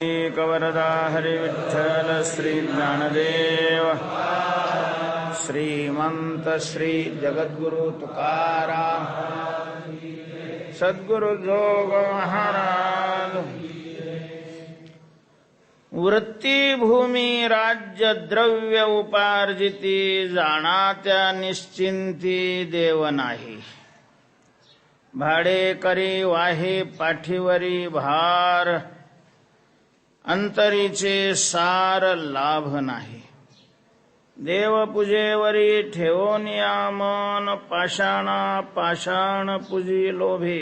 कवरदा हरिविठ्ठल श्री ज्ञानदेव श्रीमंत श्री जगद्गुरु तुकाराम सद्गुरु जोग महाराज। वृत्ती भूमी राज्य द्रव्य उपार्जिती जाणा त्या निश्चिंती देव नाही। भाडे करी वाहे पाठीवरी भार अंतरीचे सार लाभ नाही। देवपूजेवरी ठेवोनिया मन पाषाणा पाषाण पूजी लोभे।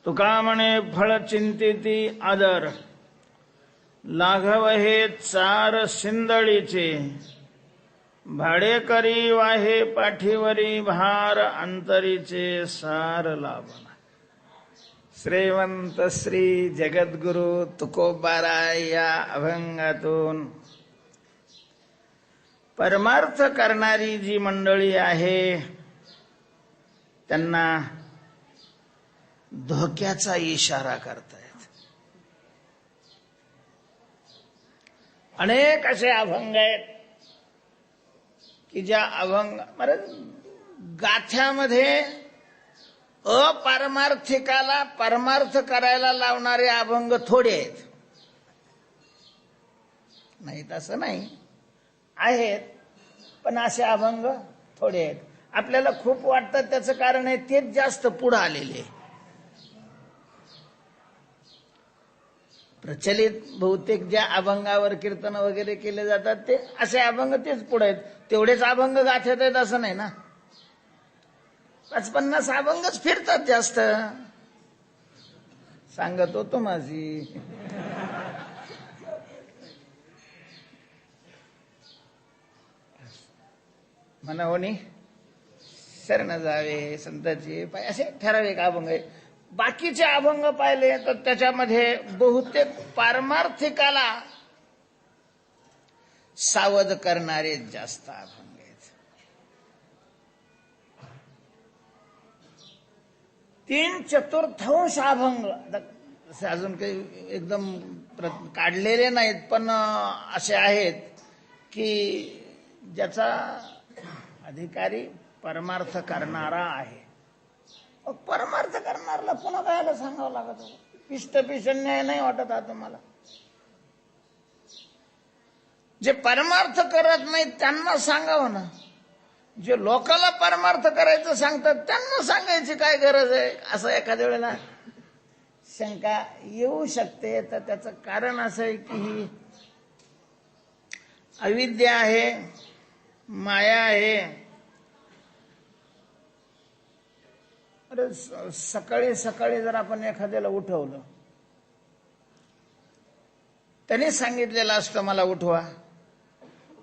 तुका म्हणे फळ चिंतिती आदर लाघव हे चार सिंदळीचे। भाडेकरी वाहे पाठीवरी भार अंतरीचे सार लाभ नाही। श्रीमंत श्री जगद्गुरु तुकोबाराय या अभंगातून परमार्थ करणारी जी मंडळी आहे त्यांना धोक्याचा इशारा करतायत। अनेक असे अभंग आहेत की ज्या अभंग गाथ्यामध्ये अपारमार्थिकाला परमार्थ करायला लावणारे अभंग थोडे आहेत। नाही तसं नाही, आहेत, पण असे अभंग थोडे आहेत। आपल्याला खूप वाटतं त्याचं कारण आहे तेच जास्त पुढे आलेले। प्रचलित बहुतेक ज्या अभंगावर कीर्तन वगैरे केले जातात ते असे अभंग तेच पुढे आहेत। तेवढेच अभंग गाथ्यात आहेत असं नाही ना। 50 अभंगच फिरतात जास्त। सांगत होतो माझी म्हणा होणी शरण जावे संताची पाय असे ठराविक अभंग आहे। बाकीचे अभंग पाहिले तर त्याच्यामध्ये बहुतेक पारमार्थिकाला सावध करणारे जास्त अभंग आहेत। तीन चतुर्थांश अभंग अजून काही एकदम काढलेले नाहीत, पण असे आहेत की ज्याचा अधिकारी परमार्थ करणारा आहे। परमार्थ करणाऱ्याला पुन्हा कायला सांगावं लागत? पिष्टन्याय नाही वाटत आता मला? जे परमार्थ करत नाही त्यांना सांगावं ना। जे लोकांना परमार्थ करायचं सांगतात त्यांना सांगायची काय गरज आहे? असं एखाद्या वेळेला शंका येऊ शकते। तर त्याचं कारण असं आहे की ही अविद्या आहे, माया आहे। अरे सकाळी सकाळी जर आपण एखाद्याला उठवलं, त्याने सांगितलेलं असतं मला उठवा,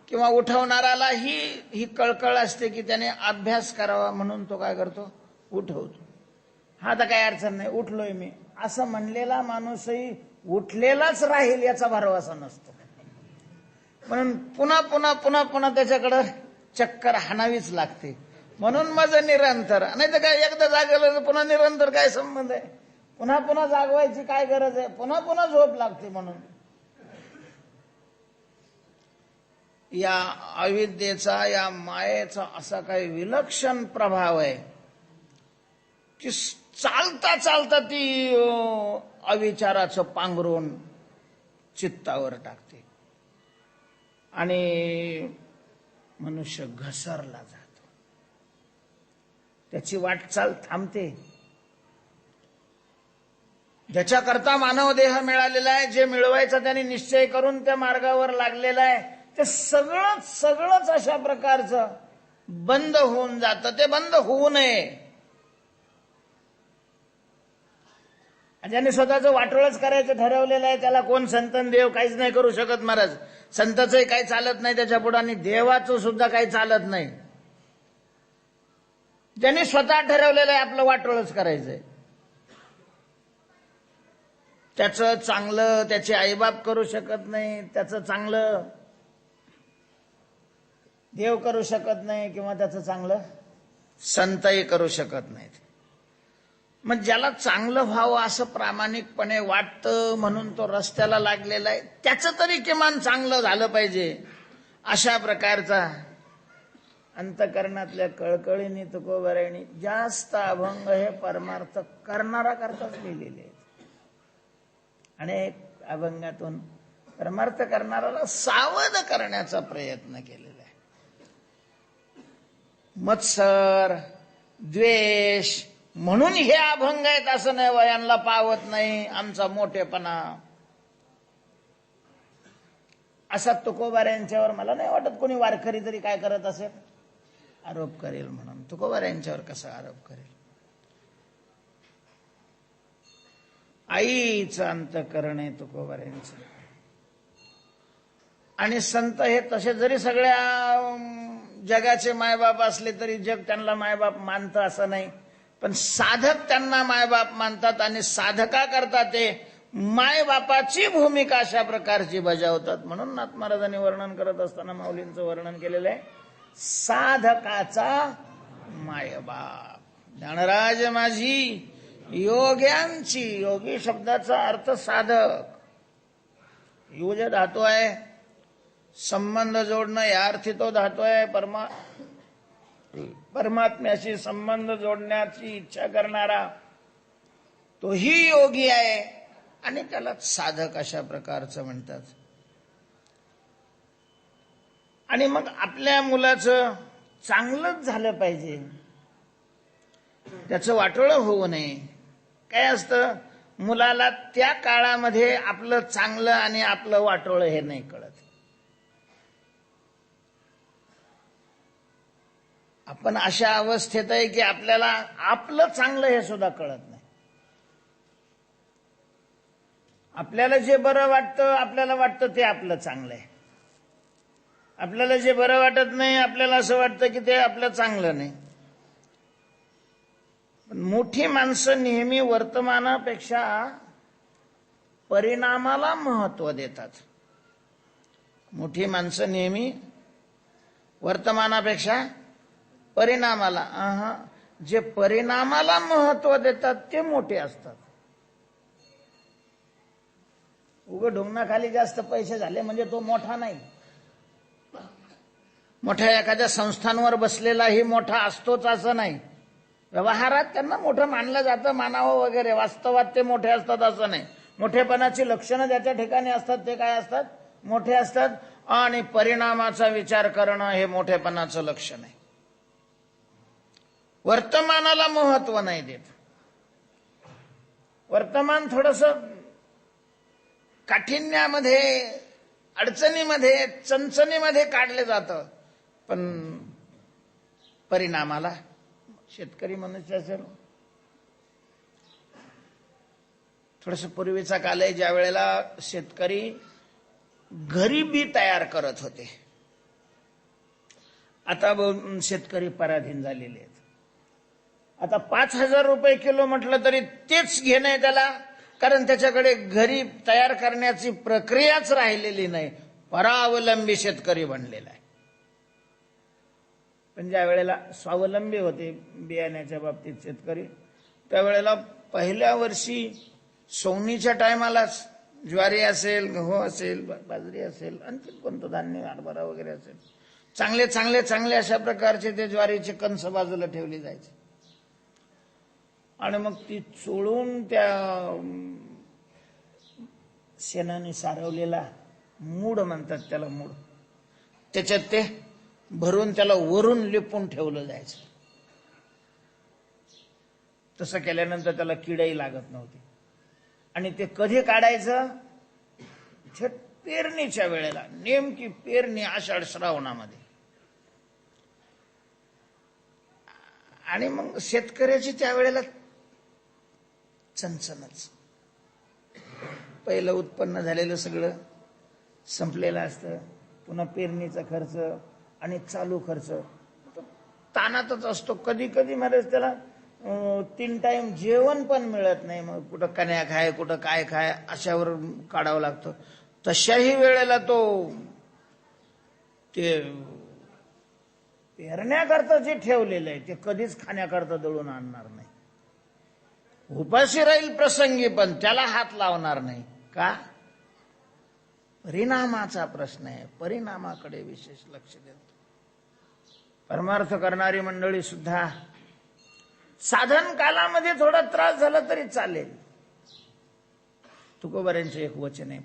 किंवा उठवणाराला ही कळकळ असते की त्याने अभ्यास करावा म्हणून तो काय करतो? उठवतो। हा तर काही अडचण नाही, उठलोय मी असं म्हणलेला माणूसही उठलेलाच राहील याचा भरवसा नसतो। म्हणून पुन्हा पुन्हा पुन्हा पुन्हा त्याच्याकडं चक्कर हाणावीच लागते। म्हणून माझं निरंतर, नाही तर काय एकदा जागवलं पुन्हा निरंतर काय संबंध आहे? पुन्हा पुन्हा जागवायची काय गरज आहे? पुन्हा पुन्हा झोप लागते। म्हणून या अविद्येचा, या मायेचा असा काही विलक्षण प्रभाव आहे की चालता चालता ती अविचाराचं पांघरून चित्तावर टाकते आणि मनुष्य घसरला जातो। त्याची वाटचाल थांबते। ज्याच्याकरता मानव देह मिळालेला आहे, जे मिळवायचा त्याने निश्चय करून त्या मार्गावर लागलेला आहे, ते सगळंच अशा प्रकारचं बंद होऊन जातं। ते बंद होऊ नये। ज्याने स्वतःचं वाटोळच करायचं ठरवलेलं आहे त्याला कोण संतन देव काहीच नाही करू शकत महाराज। संताचंही काही चालत नाही त्याच्या पुढे, आणि देवाचं सुद्धा काही चालत नाही। ज्यांनी स्वतः ठरवलेलं आहे आपलं वाटोळच करायचंय, त्याचं चांगलं त्याचे आईबाप करू शकत नाही, त्याचं चांगलं देव करू शकत नाही, किंवा त्याचं चांगलं संतही करू शकत नाहीत। मग ज्याला चांगलं व्हावं असं प्रामाणिकपणे वाटतं म्हणून तो रस्त्याला लागलेला आहे, त्याचं तरी किमान चांगलं झालं पाहिजे अशा प्रकारचा अंतकरणातल्या कळकळीने तुकोबारायांनी जास्त अभंग हे परमार्थ करणारा करताच लिहिलेले आहेत. अनेक अभंगातून परमार्थ करणाऱ्याला सावध करण्याचा प्रयत्न केलेला आहे. मत्सर, द्वेष म्हणून हे अभंग आहेत असं नाही, वयांना पावत नाही आमचा मोठेपणा, असा तुकोबारायांच्यावर मला नाही वाटत कोणी वारकरी तरी काय करत असेल, आरोप करेल. म्हणून तुकोबारायांच्यावर कसा आरोप करेल? आईचं अंतकरण आहे तुकोबारायांचं. आणि संत हे तसे जरी सगळ्या जगाचे मायबाप असले तरी जग त्यांना मायबाप मानतं असं नाही, पण साधक त्यांना मायबाप मानतात आणि साधका करता ते मायबापाची भूमिका अशा प्रकारची बजावतात. म्हणून नाथ महाराजांनी वर्णन करत असताना माऊलींचं वर्णन केलेलं आहे, साधकाचा मायबाप. ज्ञानराज माझी योग्यांची, योगी शब्दाचा अर्थ साधक. युज धातू आहे संबंध जोडणं, या अर्थी तो धातू आहे परमात्म्याशी संबंध जोडण्याची इच्छा करणारा, तोही योगी आहे आणि त्याला साधक अशा प्रकारचं म्हणतात. आणि मग आपल्या मुलाचं चांगलंच झालं पाहिजे, त्याचं वाटोळं होऊ नये. काय असतं, मुलाला त्या काळामध्ये आपलं चांगलं आणि आपलं वाटोळं हे नाही कळत. आपण अशा अवस्थेत आहे की आपल्याला आपलं चांगलं हे सुद्धा कळत नाही. आपल्याला जे बरं वाटतं आपल्याला वाटतं ते आपलं चांगलं आहे, आपल्याला जे बरं वाटत नाही आपल्याला असं वाटतं की ते आपलं चांगलं नाही. पण मोठी माणसं नेहमी वर्तमानापेक्षा परिणामाला महत्व देतात. मोठी माणसं नेहमी वर्तमानापेक्षा परिणामाला, जे परिणामाला महत्व देतात ते मोठे असतात. उघड ढोंगणाखाली जास्त पैसे झाले म्हणजे तो मोठा नाही. मोठ्या एखाद्या संस्थांवर बसलेलाही मोठा असतोच असं नाही. व्यवहारात त्यांना मोठं मानलं जातं, मानावं वगैरे, वास्तवात ते मोठे असतात असं नाही. मोठेपणाची लक्षणं ज्याच्या ठिकाणी असतात ते काय असतात, मोठे असतात. आणि परिणामाचा विचार करणं हे मोठेपणाचं लक्षण आहे. वर्तमानाला महत्व नाही देत. वर्तमान थोडंसं काठिण्यामध्ये, अडचणीमध्ये, चणचणीमध्ये काढले जातं, पण परिणामाला, शेतकरी मनुष्य असेल, थोडस पूर्वीचा काल आहे ज्या वेळेला शेतकरी घरी बी तयार करत होते. आता शेतकरी पराधीन झालेले आहेत. आता 5,000 रुपये किलो म्हटलं तरी तेच घेणं त्याला, कारण त्याच्याकडे घरी तयार करण्याची प्रक्रियाच राहिलेली नाही. परावलंबी शेतकरी बनलेला आहे. पण ज्या वेळेला स्वावलंबी होते बियाण्याच्या बाबतीत शेतकरी, त्यावेळेला पहिल्या वर्षी सोंगणीच्या टायमालाच ज्वारी असेल, गहू असेल, बाजरी असेल, आणखी कोणतं धान्य, हरभरा वगैरे असेल, चांगले चांगले चांगले अशा प्रकारचे ते ज्वारीचे कणस बाजूला ठेवली जायचे. आणि मग ती चोळून त्या शेणाने सारवलेला मूड म्हणतात त्याला, मूड, त्याच्यात ते भरून त्याला वरून लिपून ठेवलं जायचं. तसं केल्यानंतर त्याला किडही लागत नव्हती. आणि ते कधी काढायचं, पेरणीच्या वेळेला, नेमकी पेरणी आषाढ श्रावणामध्ये. आणि मग शेतकऱ्याची त्यावेळेला चणचणच. पहिलं उत्पन्न झालेलं सगळं संपलेलं असतं, पुन्हा पेरणीचा खर्च आणि चालू खर्च ताणातच असतो. कधी कधी महाराज त्याला 3 टाइम जेवण पण मिळत नाही. मग कुठं कन्या खाय, कुठं काय खाय, अशावर काढावं लागतं. तशाही वेळेला तो ते पेरण्याकरता जे ठेवलेलं आहे ते कधीच खाण्याकरता दळून आणणार नाही. उपाशी राहील प्रसंगी, पण त्याला हात लावणार नाही. का? परिणामाचा प्रश्न आहे. परिणामाकडे विशेष लक्ष देतो. परमार्थ करणारी मंडळी सुद्धा साधन कालामध्ये थोडा त्रास झाला तरी चालेल. तुकोबारांचे एक वचन आहे,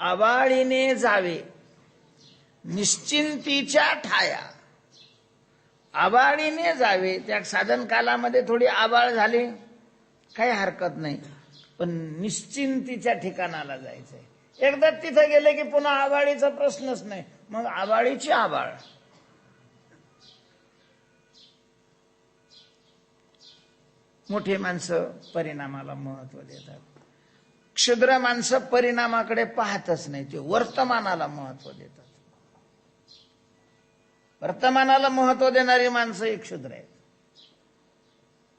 आबाळीने जावे निश्चिंतीच्या ठाया. आबाळीने जावे, त्या साधन कालामध्ये थोडी आबाळ झाली काही हरकत नाही, पण निश्चिंतीच्या ठिकाणाला जायचंय. एकदा तिथे गेले की पुन्हा आबाळीचा प्रश्नच नाही. मग आबाळीची आबाळ. मोठी माणसं परिणामाला महत्व देतात. क्षुद्र माणसं परिणामाकडे पाहतच नाही, ते वर्तमानाला महत्व देतात. वर्तमानाला महत्व देणारी माणसं ही क्षुद्र आहेत.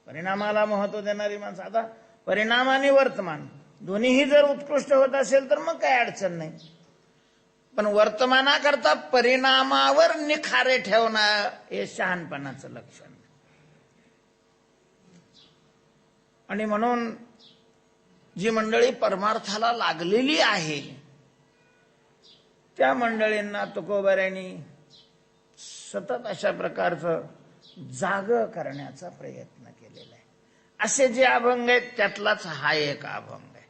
परिणामाला महत्व देणारी माणसं, आता परिणाम आणि वर्तमान दोन्हीही जर उत्कृष्ट होत असेल तर मग काही अडचण नाही. पण वर्तमानाकरता परिणामावर निखारे ठेवणं हे शहाणपणाचं लक्षण. आणि म्हणून जी मंडळी परमार्थाला लागलेली आहे त्या मंडळींना तुकोबारायांनी सतत अशा प्रकारचं जाग करण्याचा प्रयत्न केलेला आहे. असे जे अभंग आहेत त्यातलाच हा एक अभंग आहे.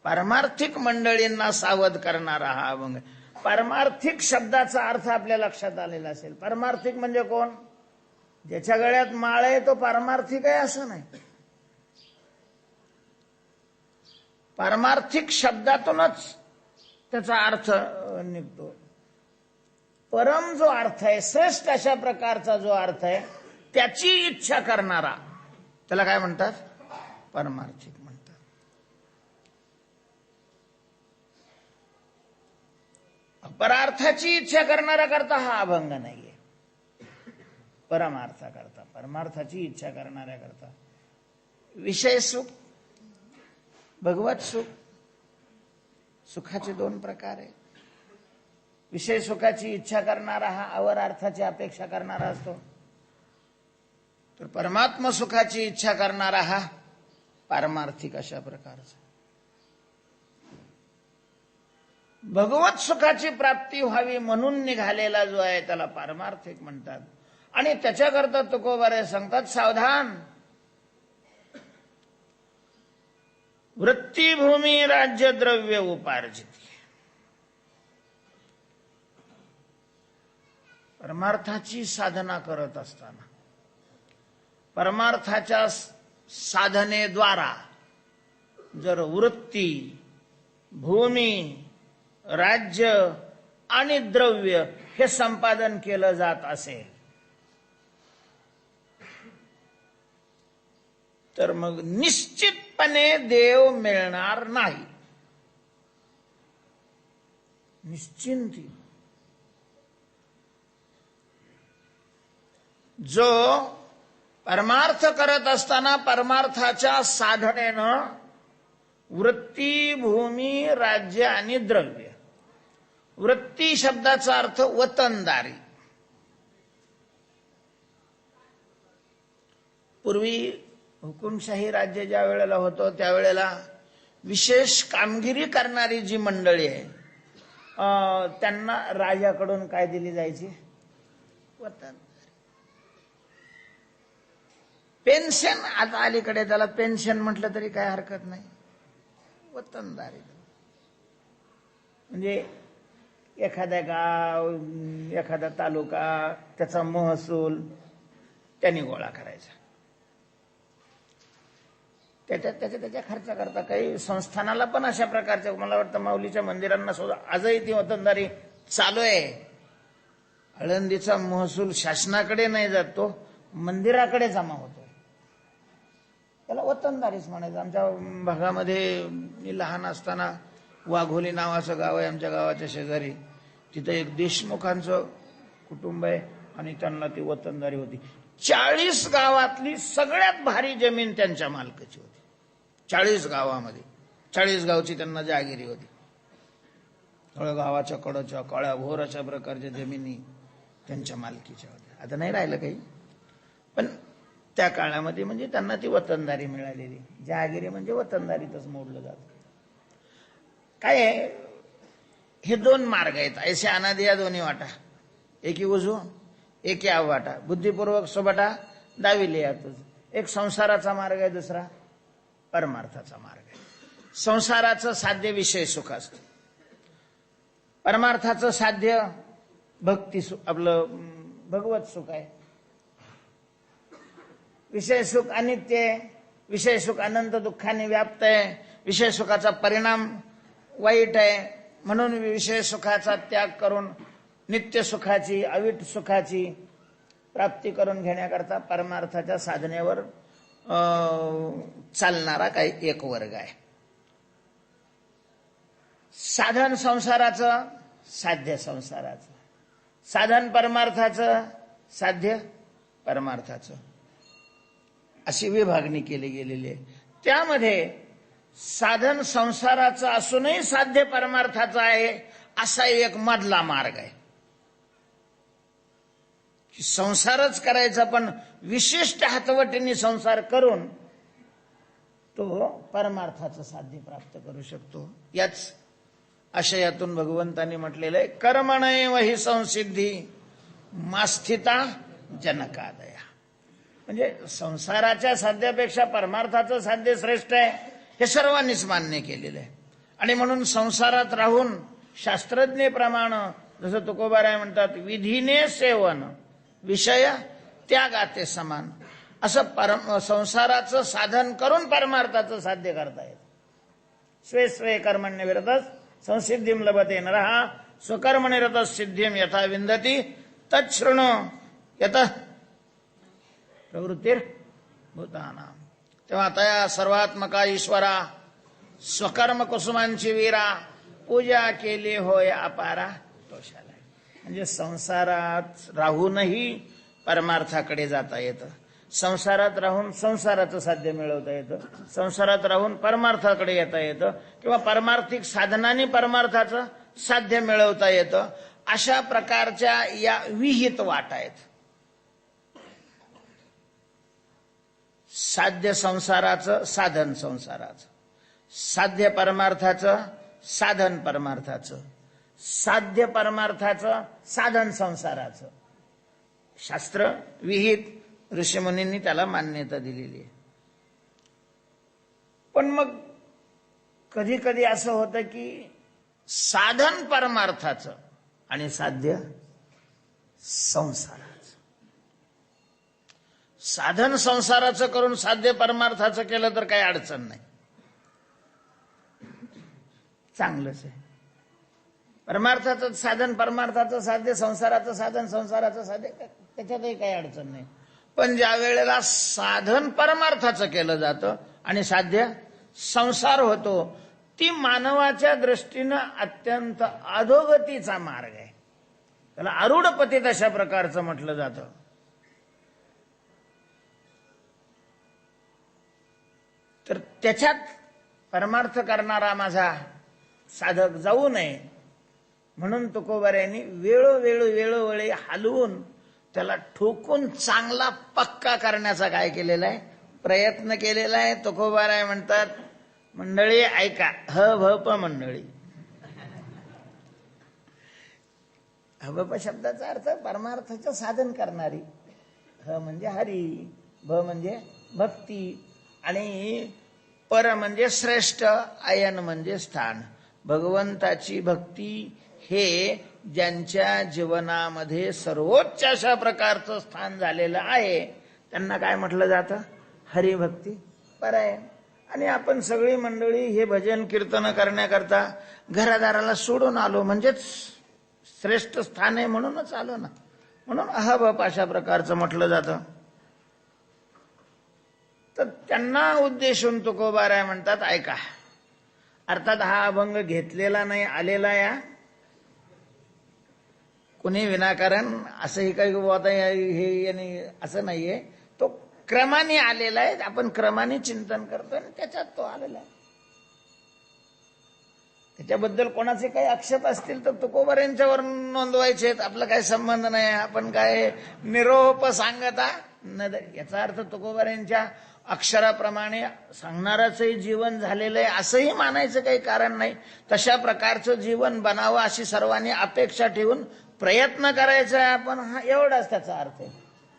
पारमार्थिक मंडळींना सावध करणारा हा अभंग आहे. पारमार्थिक शब्दाचा अर्थ आपल्या लक्षात आलेला असेल. पारमार्थिक म्हणजे कोण? ज्याच्या गळ्यात माळ आहे तो पारमार्थिक आहे असं नाही. पारमार्थिक शब्दातूनच त्याचा अर्थ निघतो. परम जो अर्थ आहे, श्रेष्ठ अशा प्रकारचा जो अर्थ आहे त्याची इच्छा करणारा त्याला काय म्हणतात? पारमार्थिक म्हणतात. परार्थाची इच्छा करणारा करता हा अभंग नाहीये. परमार्था करता, परमार्थाची इच्छा करणाऱ्या करता विषय सुख, भगवत सुख. सुखाचे दोन प्रकार आहेत. विषय सुखाची इच्छा करणारा हा अवर अर्थाची अपेक्षा करणारा असतो, तर परमात्म सुखाची इच्छा करणारा हा पारमार्थिक अशा प्रकारचा. भगवत सुखाची प्राप्ती व्हावी म्हणून निघालेला जो आहे त्याला पारमार्थिक म्हणतात. आणि त्याच्याकरता तुकोबारे सांगतात, सावधान, वृत्तीभूमी राज्य द्रव्य उपार्जित. परमार्थाची साधना करत असताना परमार्थाच्या साधनेद्वारा जर वृत्ती, भूमी, राज्य आणि द्रव्य हे संपादन केलं जात असेल तर मग निश्चितपणे देव मिळणार नाही. निश्चिंती. जो परमार्थ करत असताना परमार्थाच्या साधनेनं वृत्ती, भूमी, राज्य आणि द्रव्य. वृत्ती शब्दाचा अर्थ वतनदारी. पूर्वी हुकुमशाही राज्य ज्या वेळेला होतं त्यावेळेला विशेष कामगिरी करणारी जी मंडळी आहे त्यांना राजाकडून काय दिली जायची? वतन. पेन्शन. आता अलीकडे त्याला पेन्शन म्हटलं तरी काय हरकत नाही. वतनदारी म्हणजे एखाद्या गाव, एखादा तालुका, त्याचा महसूल त्यांनी गोळा करायचा. त्याच्या खर्च करता. काही संस्थानाला पण अशा प्रकारच्या, मला वाटतं माऊलीच्या मंदिरांना सुद्धा आजही ती वतनदारी चालू आहे. आळंदीचा महसूल शासनाकडे नाही जात, तो मंदिराकडे जमा होतो. त्याला वतनदारीच म्हणायचं. आमच्या भागामध्ये मी लहान असताना वाघोली नावाचं गाव आहे आमच्या गावाच्या शेजारी. तिथं एक देशमुखांचं कुटुंब आहे आणि त्यांना ती वतनदारी होती. 40 गावातली सगळ्यात भारी जमीन त्यांच्या मालकीची होती. 40 गावामध्ये 40 गावची त्यांना जहागिरी होती. थोड्या गावाच्या कडच्या काळ्या भोर अशा प्रकारच्या जमिनी त्यांच्या मालकीच्या होत्या. आता नाही राहिलं काही, पण त्या काळामध्ये म्हणजे त्यांना ती वतनदारी मिळालेली. जहागिरी म्हणजे वतनदारीतच मोडलं जातं. काय आहे, हे दोन मार्ग आहेत. ऐसे अनादिया दोन्ही वाटा, एकी उजू एकी वाटा, बुद्धिपूर्वक सोबटा दाविले यातच. एक संसाराचा मार्ग आहे, दुसरा परमार्थाचा मार्ग आहे. संसाराचं साध्य विषय सुख असतं, परमार्थाचं साध्य भक्ती सुख, आपलं भगवत सुख आहे. विषय सुख अनित्य आहे, विषय सुख अनंत दुःखाने व्याप्त आहे, विषय सुखाचा परिणाम वाईट आहे. म्हणून विषय सुखाचा त्याग करून नित्य सुखाची, अविट सुखाची प्राप्ती करून घेण्याकरता परमार्थाच्या साधनेवर चालणारा काही एक वर्ग आहे. साधन संसाराचं, साध्य संसाराचं, साधन परमार्थाचं, साध्य परमार्थाचं, अशी विभागणी केली गेलेली आहे. त्यामध्ये साधन संसाराचं असूनही साध्य परमार्थाचं आहे असा एक मधला मार्ग आहे. संसारच करायचा, पण विशिष्ट हातवटीने संसार करून तो परमार्थाचं साध्य प्राप्त करू शकतो. याच आशयातून भगवंतांनी म्हटलेलं आहे, कर्मणैव हि संसिद्धी मास्थिता जनकादया. म्हणजे संसाराच्या साध्यापेक्षा परमार्थाचं साध्य श्रेष्ठ आहे, हे सर्वांनीच मान्य केलेलं आहे. आणि म्हणून संसारात राहून शास्त्रज्ञेप्रमाणे, जसं तुकोबाराय म्हणतात, विधीने सेवन विषय त्यागाते समान, असं संसाराचं साधन करून परमार्थाचं साध्य करता येत. स्वे स्वे कर्मण्य विरतः संसिद्धिम लभते नरः स्वकर्मनिरतः सिद्धिम यथा विंदती तच्छृणु यतः प्रवृत्तिर भूतानाम. तेव्हा तया सर्वात्मका ईश्वरा स्वकर्म कुसुमांची वीरा पूजा केली होय अपारा तोषाला. म्हणजे संसारात राहूनही परमार्थाकडे जाता येतं, संसारात राहून संसाराचं साध्य मिळवता येतं, संसारात राहून परमार्थाकडे येता येतं, किंवा परमार्थिक साधनाने परमार्थाचं साध्य मिळवता येतं. अशा प्रकारच्या या विहित वाटा आहेत. साध्य संसाराचं, साधन संसाराचं, साध्य परमार्थाचं, साधन परमार्थाचं, साध्य परमार्थाचं, साधन संसाराचं. शास्त्र विहित, ऋषीमुनींनी त्याला मान्यता दिलेली आहे. पण मग कधी कधी असं होतं की साधन परमार्थाचं आणि साध्य संसाराचं, साधन संसाराचं करून साध्य परमार्थाचं केलं तर काही अडचण नाही, चांगलंच आहे. परमार्थाचं साधन परमार्थाचं साध्य, संसाराचं साधन संसाराचं साध्य, त्याच्यातही काही अडचण नाही. पण ज्या वेळेला साधन परमार्थाचं केलं जातं आणि साध्य संसार होतो, ती मानवाच्या दृष्टीनं अत्यंत अधोगतीचा मार्ग आहे. त्याला आरूढपतीत अशा प्रकारचं म्हटलं जातं. तर त्याच्यात परमार्थ करणारा माझा साधक जाऊ नये म्हणून तुकोबारायांनी वेळोवेळी हलवून त्याला ठोकून चांगला पक्का करण्याचा काय केलेला आहे, प्रयत्न केलेला आहे. तुकोबाराय म्हणतात, मंडळी ऐका, ह भ प मंडळी. हभप शब्दाचा अर्थ परमार्थाचं साधन करणारी. ह म्हणजे हरी, भ म्हणजे भक्ती, आणि पर म्हणजे श्रेष्ठ, आयन म्हणजे स्थान. भगवंताची भक्ती हे ज्यांच्या जीवनामध्ये सर्वोच्च अशा प्रकारचं स्थान झालेलं आहे त्यांना काय म्हटलं जातं, हरिभक्ती परायण. आणि आपण सगळी मंडळी हे भजन कीर्तन करण्याकरता घरादाराला सोडून आलो, म्हणजेच श्रेष्ठ स्थान आहे म्हणूनच आलो ना. म्हणून अहबप अशा प्रकारचं म्हटलं जातं. तर त्यांना उद्देशून तुकोबाराय म्हणतात, ऐका, अर्थात हा अभंग घेतलेला नाही, आलेला या कुणी विनाकारण असंही काही हे असं नाहीये, तो क्रमाने आलेला आहे. आपण क्रमाने चिंतन करतोय आणि त्याच्यात तो आलेला आहे. त्याच्याबद्दल कोणाचे काही आक्षेप असतील तर तुकोबर यांच्यावर नोंदवायचे आहेत. आपला काही संबंध नाही. आपण काय निरोप सांगता याचा अर्थ तुकोबर यांच्या अक्षराप्रमाणे सांगणाराचंही जीवन झालेलं आहे असंही मानायचं काही कारण नाही. तशा प्रकारचं जीवन बनावं अशी सर्वांनी अपेक्षा ठेवून प्रयत्न करायचा आहे आपण. हा एवढाच त्याचा अर्थ आहे.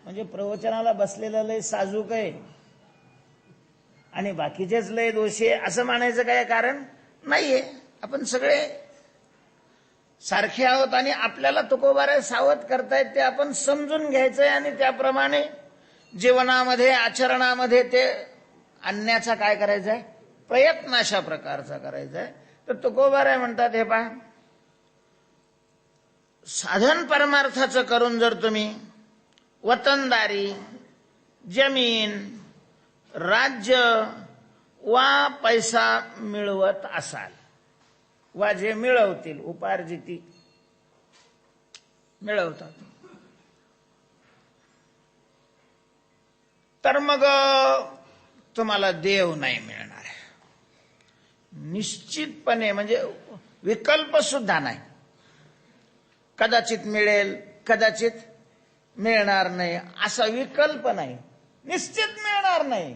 म्हणजे प्रवचनाला बसलेलं लय साजूक आहे आणि बाकीचेच लय दोषी आहे असं मानायचं काही कारण नाहीये. आपण सगळे सारखे आहोत आणि आपल्याला तुकोबारा सावध करतायत ते आपण समजून घ्यायचंय आणि त्याप्रमाणे जीवनामध्ये आचरणामध्ये ते आणण्याचा काय करायचंय प्रयत्न अशा प्रकारचा करायचाय. तर तुकोबारा म्हणतात हे पहा, साधन परमार्थाचं करून जर तुम्ही वतनदारी, जमीन, राज्य वा पैसा मिळवत असाल वा जे मिळवतील उपार्जिती मिळवतात तर मग तुम्हाला देव नाही मिळणार. निश्चितपणे म्हणजे विकल्प सुद्धा नाही. कदाचित मिळेल, कदाचित मिळणार नाही असा विकल्प नाही. निश्चित मिळणार नाही.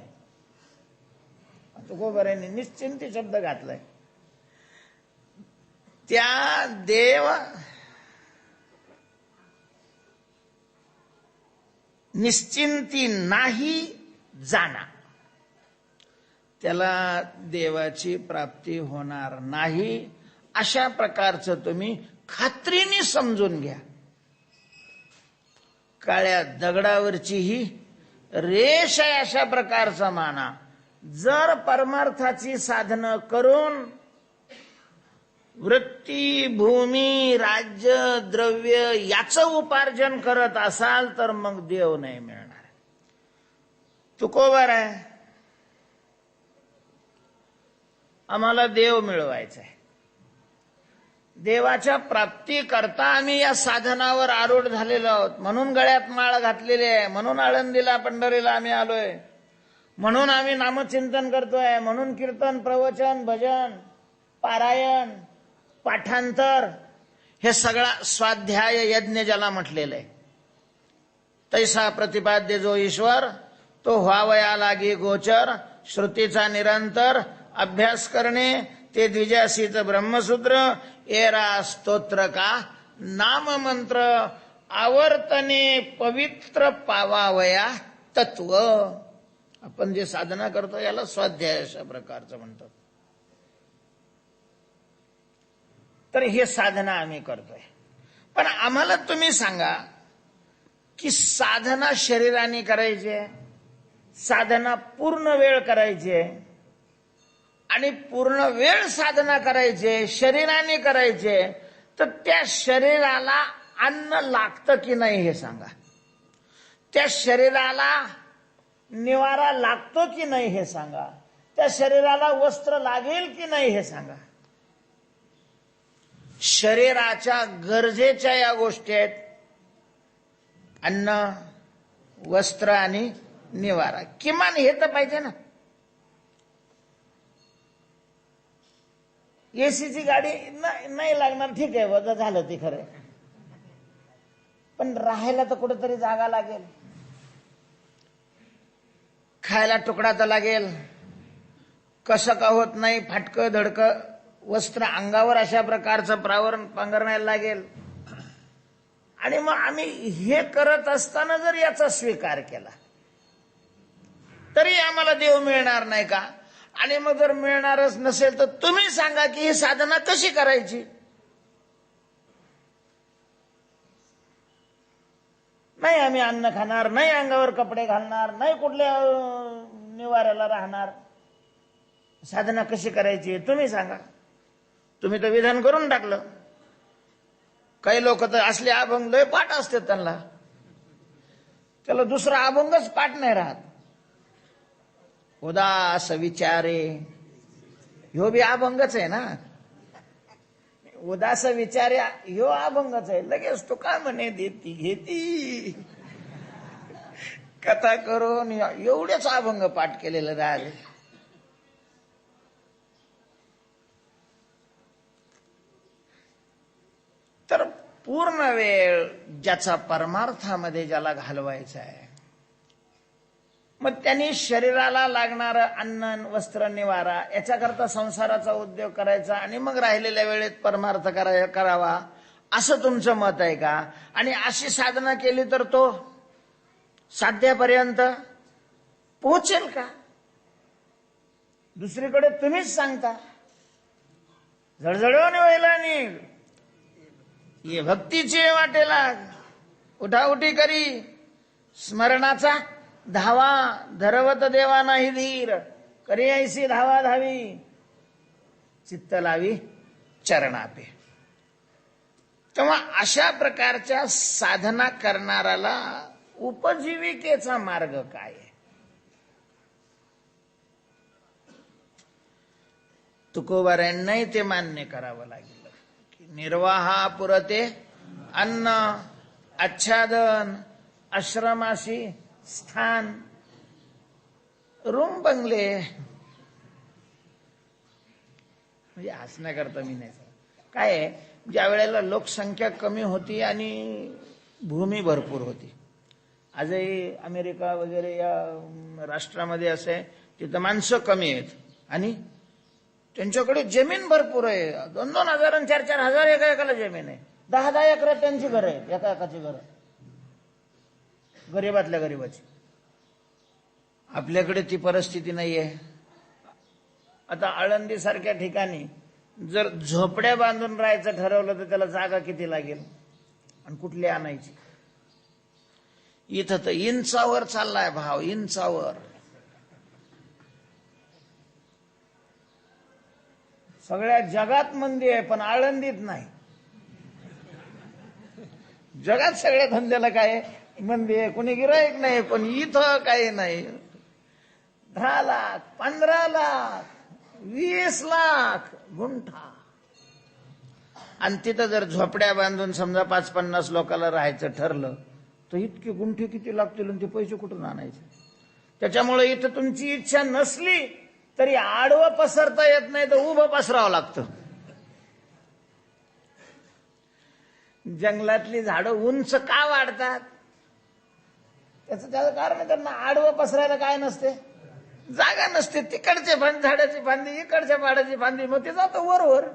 तुकोबारांनी निश्चिंती शब्द घातलाय. त्या देव निश्चिंती नाही जाणार, त्याला देवाची प्राप्ती होणार नाही अशा प्रकारचं तुम्ही खात्रीने समजून घ्या. काळ्या दगडावरची ही रेष आहे अशा प्रकारचा माना. जर परमार्थाची साधनं करून वृत्ती, भूमी, राज्य, द्रव्य याचं उपार्जन करत असाल तर मग देव नाही मिळणार. तुकोबार आहे, आम्हाला देव मिळवायचा आहे. देवाच्या प्राप्ती करता आम्ही या साधनावर आरूढ झालेलो आहोत. म्हणून गळ्यात माळ घातलेली आहे, म्हणून आळंदीला पंढरीला आम्ही आलोय, म्हणून आम्ही नामचिंतन करतोय, म्हणून कीर्तन, प्रवचन, भजन, पारायण, पाठांतर हे सगळा स्वाध्याय यज्ञ ज्याला म्हटलेलं आहे. तैसा प्रतिपाद्य जो ईश्वर तो व्हावया लागी गोचर, श्रुतीचा निरंतर अभ्यास करणे ते द्विजासीच ब्रह्मसूत्र, एरा स्तोत्र का नाम मंत्र, आवर्तने पवित्र पावावया तत्व. आपण जे साधना करतो याला स्वाध्याय अशा प्रकारचं म्हणतात. तर हे साधना आम्ही करतोय. पण आम्हाला तुम्ही सांगा की साधना शरीराने करायची, साधना पूर्ण वेळ करायची आणि पूर्ण वेळ साधना करायचे, शरीराने करायचे, तर त्या शरीराला अन्न लागतं की नाही हे सांगा. त्या शरीराला निवारा लागतो की नाही हे सांगा. त्या शरीराला वस्त्र लागेल की नाही हे सांगा. शरीराच्या गरजेच्या या गोष्टी आहेत, अन्न, वस्त्र आणि निवारा. किमान हे तर पाहिजे ना. एसीची गाडी नाही लागणार, ठीक आहे, वजा झालं ते खरं, पण राहायला तर कुठेतरी जागा लागेल, खायला तुकडा तर लागेल. कसं का होत नाही, फाटकं धडकं वस्त्र अंगावर अशा प्रकारचं प्रावरण पांघरण्याला लागेल. आणि मग आम्ही हे करत असताना जर याचा स्वीकार केला तरी आम्हाला देव मिळणार नाही का? आणि मग जर मिळणारच नसेल तर तुम्ही सांगा की ही साधना कशी करायची. नाही आम्ही अन्न खाणार, नाही अंगावर कपडे घालणार, नाही कुठल्या निवाऱ्याला राहणार, साधना कशी करायची तुम्ही सांगा. तुम्ही तर विधान करून टाकलं. काही लोक तर असले अभंग लय पाठ असते, त्याला दुसरा अभंगच पाठ नाही राहत. उदास विचारे ह्यो बी अभंगच आहे ना. उदास विचारे ह्यो अभंगच आहे. लगेच तो काय म्हणे देती घेती कथा करून एवढेच अभंग पाठ केलेलं राहिले. पूर्ण वेळ ज्याचा परमार्थामध्ये ज्याला घालवायचा आहे, मग त्यांनी शरीराला लागणारं अन्न वस्त्र निवारा याच्याकरता संसाराचा उद्योग करायचा आणि मग राहिलेल्या वेळेत परमार्थ करावा, असं तुमचं मत आहे का? आणि अशी साधना केली तर तो साध्यापर्यंत पोहोचेल का? दुसरीकडे तुम्हीच सांगता जळजळून वेळेला निघ, ये भक्तीची वाटेला, उठाउठी करी स्मरणाचा धावा, धरवत देवा नाही धीर, करी ऐसी धावा धावी, चित्त लावी चरणापे. तेव्हा अशा प्रकारच्या साधना करणाऱ्याला उपजीविकेचा मार्ग काय आहे? तुकोबारांनाही ते मान्य करावं लागेल की निर्वाहापुरते अन्न, आच्छादन, आश्रमासी स्थान, रूम बंगले, म्हणजे हसण्याकरता मी नाही सांगत. काय आहे, ज्या वेळेला लोकसंख्या कमी होती आणि भूमी भरपूर होती, आजही अमेरिका वगैरे या राष्ट्रामध्ये असं आहे, तिथं माणसं कमी आहेत आणि त्यांच्याकडे जमीन भरपूर आहे. 2-2 हजार आणि 4-4 हजार एका एकाला जमीन आहे. 10-10 एकरात त्यांची घरं आहेत, एका एकाची घरं, गरीबातल्या गरीबाची. आपल्याकडे ती परिस्थिती नाहीये. आता आळंदी सारख्या ठिकाणी जर झोपड्या बांधून राहायचं ठरवलं तर त्याला जागा किती लागेल आणि कुठली आणायची? इथं तर इंचावर चाललाय भाव, इंचावर. सगळ्या जगात मंदी आहे पण आळंदीत नाही. जगात सगळ्या धंद्याला काय मंदी आहे, कोणी गिराईक नाही, पण इथं काही नाही. 10 लाख, 15 लाख, 20 लाख गुंठा, आणि तिथं जर झोपड्या बांधून समजा 5-50 लोकांना राहायचं ठरलं तर इतके गुंठे किती लागतील आणि ते पैसे कुठून आणायचे? त्याच्यामुळे इथं तुमची इच्छा नसली तरी आडवं पसरता येत नाही तर उभं पसरावं लागतं. जंगलातली झाडं उंच का वाढतात? त्याचं कारण आहे, त्यांना आडवं पसरायला काय नसते, जागा नसते. तिकडचे झाडाची फांदी, इकडच्या झाडाची फांदी, मग ते जातं वर.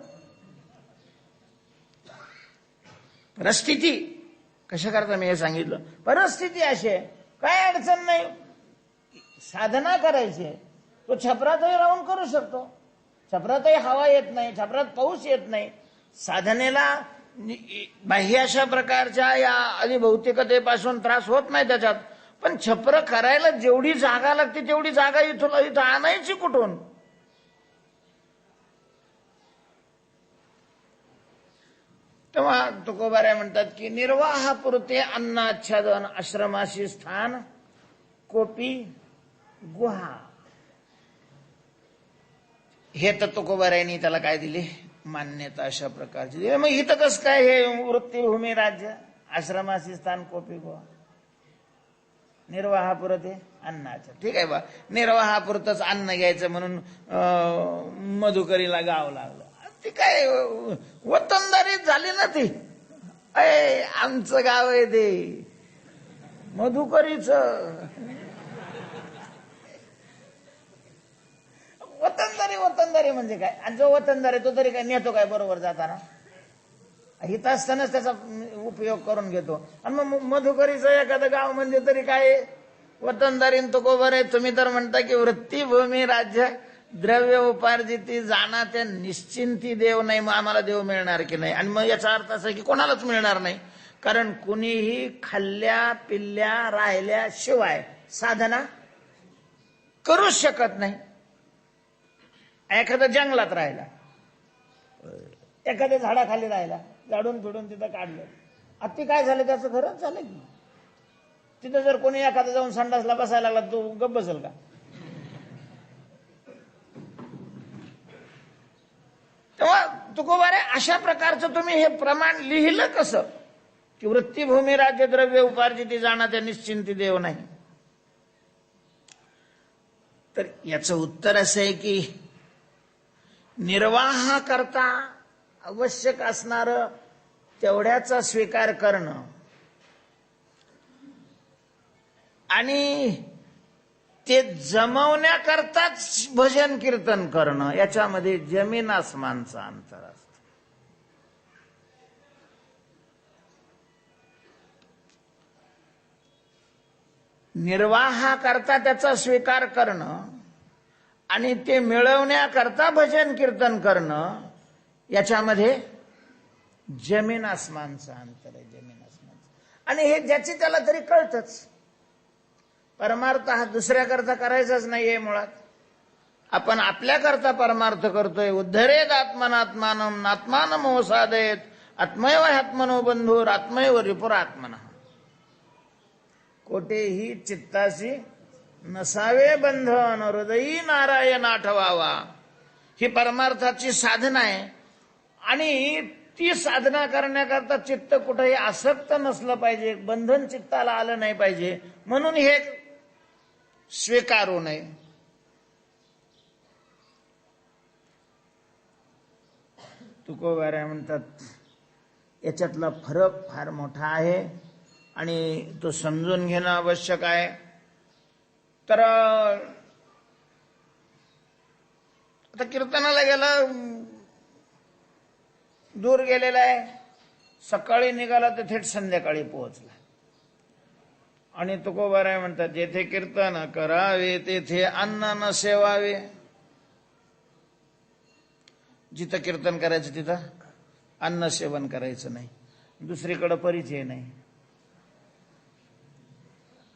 परिस्थिती कशा करता मी हे सांगितलं, परिस्थिती अशी आहे, काय अडचण नाही, साधना करायची आहे. तो छपरातही राहून करू शकतो, छपरातही हवा येत नाही, छपरात पाऊस येत नाही. साधनेला बाह्य अशा प्रकारच्या या अधिभौतिकतेपासून त्रास होत नाही त्याच्यात, पण छपर करायला जेवढी जागा लागते तेवढी जागा इथं आणायची कुठून? तेव्हा तुकोबाऱ्या म्हणतात की निर्वाहापुरते अन्न, आच्छादन, आश्रमाशी स्थान, कोपी, गुहा, हे तर तुकोबाऱ्यांनी त्याला काय दिली, मान्यता अशा प्रकारची दिली. मग इथं कसं काय हे वृत्तीभूमी राज्य, आश्रमाशी स्थान, कोपी, गुहा, निर्वाहापुरते अन्नाचं? ठीक आहे बा, निर्वाहापुरतच अन्न घ्यायचं म्हणून मधुकरीला गाव लागलं. ती काय वतनदारीच झाली ना ती. आमचं गाव आहे ते मधुकरीच. वतनदारी म्हणजे काय? आणि जो वतनदार आहे तो तरी काय नेतो काय बरोबर जाताना? हित असतानाच त्याचा उपयोग करून घेतो. आणि मग मधुकरीचं एखादं गाव म्हणजे तरी काय वतनदारीन तो कोबर आहे. तुम्ही तर म्हणता की वृत्तीभूमी राज्य द्रव्य उपार्जिती जाणा त्या निश्चिंती देव नाही, मग आम्हाला देव मिळणार की नाही? आणि मग याचा अर्थ असा की कोणालाच मिळणार नाही, कारण कुणीही खाल्ल्या पिल्ल्या राहिल्या शिवाय साधना करूच शकत नाही. एखाद्या जंगलात राहिला, एखाद्या झाडाखाली राहिला, झाडून फिडून तिथं काढलं, आता काय झालं त्याचं खरंच झालं की तिथं जर कोणी एखादा जाऊन संडासला बसायला लागला तो गप्प बसेल का? तेव्हा तुकोबारे अशा प्रकारचं तुम्ही हे प्रमाण लिहिलं कसं की वृत्तीभूमी राज्य द्रव्य उपार्जिती जाणा त्या निश्चिंती देव नाही? तर याचं उत्तर असं आहे की निर्वाह करता आवश्यक असणारं तेवढ्याचा स्वीकार करणं आणि ते जमवण्याकरताच भजन कीर्तन करणं, याच्यामध्ये जमीन आसमानचं अंतर असतं. निर्वाहाकरता त्याचा स्वीकार करणं आणि ते मिळवण्याकरता भजन कीर्तन करणं, याच्यामध्ये जमीन आसमानचं अंतर आहे, जमीन आसमानचं. आणि हे ज्याची त्याला तरी कळतच. परमार्थ हा दुसऱ्याकरता करायचाच नाहीये मुळात. आपण आपल्याकरता परमार्थ करतोय. उद्धरेत आत्मनात्मानम नात्मानम ओसादयेत आत्मैव आत्मनो बंधुर आत्मैव रिपुरात्मनः. कोठेही चित्ताशी नसावे बंधन हृदयी नारायण आठवावा. ही परमार्थाची साधना आहे आणि ती साधना करण्याकरता चित्त कुठेही आसक्त नसलं पाहिजे, बंधन चित्ताला आलं नाही पाहिजे. म्हणून हे स्वीकारू नये. तुकोबाराय म्हणतात याच्यातला फरक फार मोठा आहे आणि तो समजून घेणं आवश्यक आहे. तर आता कीर्तनाला गेला, दूर गेलेला आहे, सकाळी निघाला तर थेट संध्याकाळी पोहोचला. आणि तुकोबाराय म्हणतात जेथे कीर्तन करावे तेथे अन्न न सेवावे. जिथं कीर्तन करायचं तिथं अन्न सेवन करायचं नाही, दुसरीकडे परिचय नाही.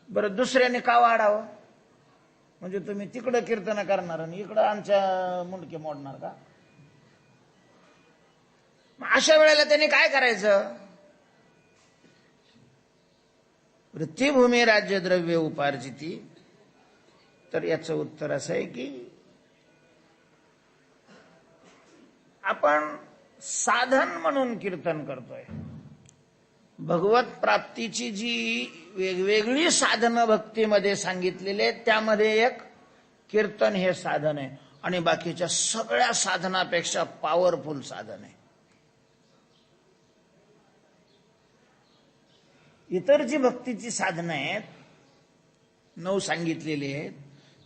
बरं, दुसऱ्याने का वाढावं? म्हणजे तुम्ही तिकडं कीर्तन करणार आणि इकडं आमच्या मुंडके मोडणार का? अशा वेळेला त्यांनी काय करायचं? वृत्तीभूमी राज्य द्रव्य उपार्जिती. तर याचं उत्तर असं आहे की आपण साधन म्हणून कीर्तन करतोय. भगवत प्राप्तीची जी वेगवेगळी साधनं भक्तीमध्ये सांगितलेली आहेत त्यामध्ये एक कीर्तन हे साधन आहे आणि बाकीच्या सगळ्या साधनापेक्षा पॉवरफुल साधन आहे. इतर जी भक्तीची साधनं आहेत 9 सांगितलेली आहेत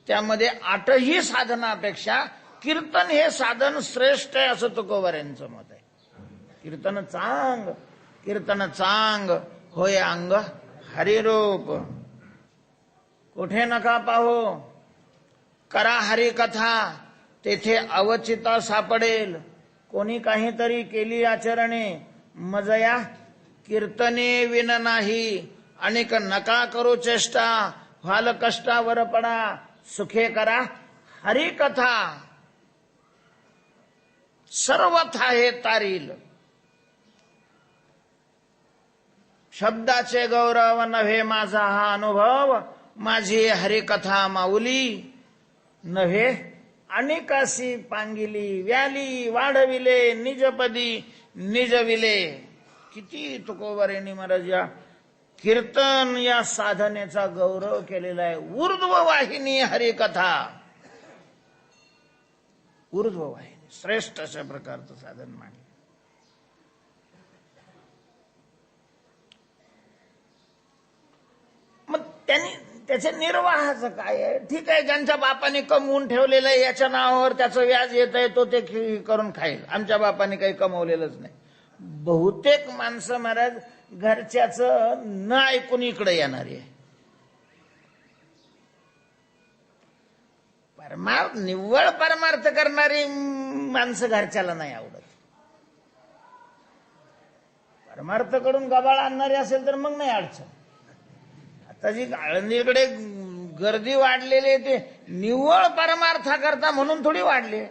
त्यामध्ये 8ही साधनापेक्षा कीर्तन हे साधन श्रेष्ठ आहे असं तुकोबार यांचं मत आहे. कीर्तन चांग होय अंग हरिरूप. कुठे नका पाहो करा हरी कथा तेथे अवचिता सापडेल. कोणी काहीतरी केली आचरणे मजया कीर्तने विन नाही. अनेक नका करू चेष्टा व्हाल कष्टावर पडा सुखे करा हरी कथा. सर्वथा हे तारील. शब्दाचे गौरव नव्हे माझा हा अनुभव माझी हरिकथा माऊली नव्हे अनेकासी पांगिली व्याली वाढविले निजपदी निजविले. किती तुकोबारायांनी महाराज या कीर्तन या साधनेचा गौरव केलेला आहे. ऊर्ध्व वाहिनी हरिकथा. ऊर्ध्व वाहिनी श्रेष्ठ अशा प्रकारचं साधन मानलं. मग त्यांनी त्याच्या निर्वाहाचं काय आहे? ठीक आहे, ज्यांच्या बापाने कमवून ठेवलेलं आहे याच्या नावावर त्याचं व्याज येत आहे तो ते करून खाईल. आमच्या बापाने काही कमवलेलंच नाही. बहुतेक माणसं महाराज घरच्याचं न ऐकून इकडे येणारी आहे. निव्वळ परमार्थ करणारी माणसं घरच्याला नाही आवडत. परमार्थ कडून गबाळ आणणारी असेल तर मग नाही अडचण. आता जी आळंदीकडे गर्दी वाढलेली ते निव्वळ परमार्था करता म्हणून थोडी वाढली.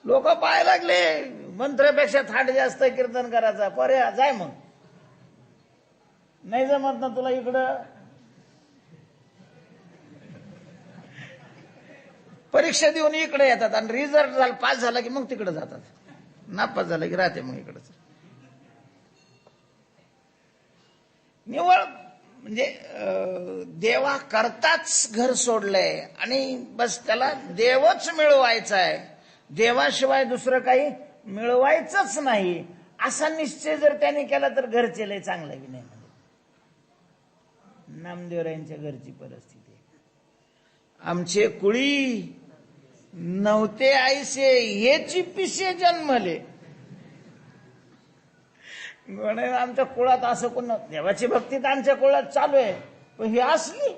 लोक पाहायला लागले मंत्रापेक्षा थाट जास्त कीर्तन करायचा. पर्या जाय मग नाही जमत ना तुला इकडं. परीक्षा देऊन इकडे येतात आणि रिझल्ट झाला पास झाला की मग तिकडे जातात. नापास झाला की राहते मग इकडे. निव्वळ म्हणजे देवा करताच घर सोडलंय आणि बस त्याला देवच मिळवायचा आहे. देवाशिवाय दुसरं काही मिळवायचंच नाही असा निश्चय जर त्याने केला तर घरचे लय चांगलं बी नाही. नामदेवरायांच्या घरची परिस्थिती, आमचे कुळी नव्हते आईसे हेची पिसे जन्मले. आमच्या कुळात असं कोण, देवाची भक्ती तर आमच्या कुळात चालू आहे, पण ही असली.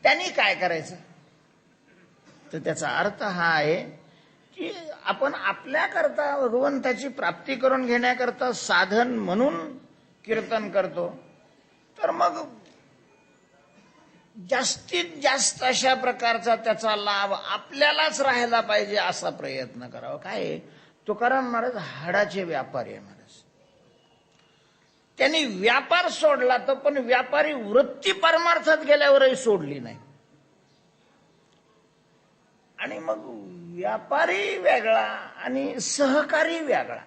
त्यांनी काय करायचं, तर त्याचा अर्थ हा आहे की आपण आपल्याकरता भगवंताची प्राप्ती करून घेण्याकरता साधन म्हणून कीर्तन करतो, तर मग जास्तीत जास्त अशा प्रकारचा त्याचा लाभ आपल्यालाच राहायला पाहिजे असा प्रयत्न करावा. काय तुकाराम महाराज हाडाचे व्यापारी आहे महाराज. त्यांनी व्यापार सोडला तर पण व्यापारी वृत्ती परमार्थात गेल्यावरही सोडली नाही. आणि मग व्यापारी वेगळा आणि सहकारी वेगळा.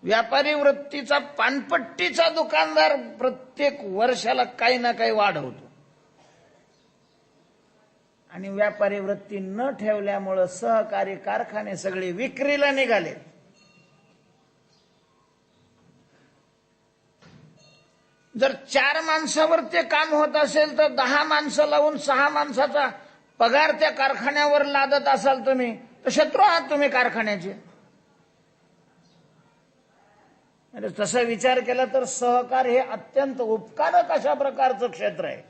व्यापारी वृत्तीचा पानपट्टीचा दुकानदार प्रत्येक वर्षाला काही ना काही वाढवतो, आणि व्यापारी वृत्ती न ठेवल्यामुळं सहकारी कारखाने सगळे विक्रीला निघाले. जर 4 माणसावर ते काम होत असेल तर 10 माणसं लावून 6 माणसाचा पगार त्या कारखान्यावर लादत असाल तुम्ही, तर शत्रू आहात तुम्ही कारखान्याचे. तसा विचार केला तर सहकार हे अत्यंत उपकारक अशा प्रकारचं क्षेत्र आहे.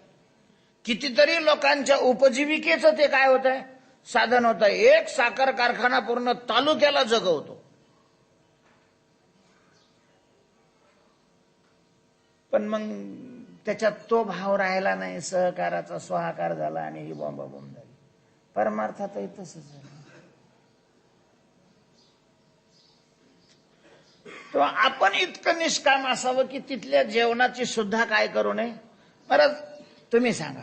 कितीतरी लोकांच्या उपजीविकेचं ते काय होत आहे, साधन होत आहे. एक साखर कारखाना पूर्ण तालुक्याला जगवतो. पण मग त्याच्यात तो भाव राहिला नाही, सहकाराचा स्वाहाकार झाला आणि ही बॉम्बाबॉम्ब झाली. परमार्थातही तसंच झालं. तो आपण इतकं निष्काम असावं की तिथल्या जेवणाची सुद्धा काय करू नये. बरं तुम्ही सांगा,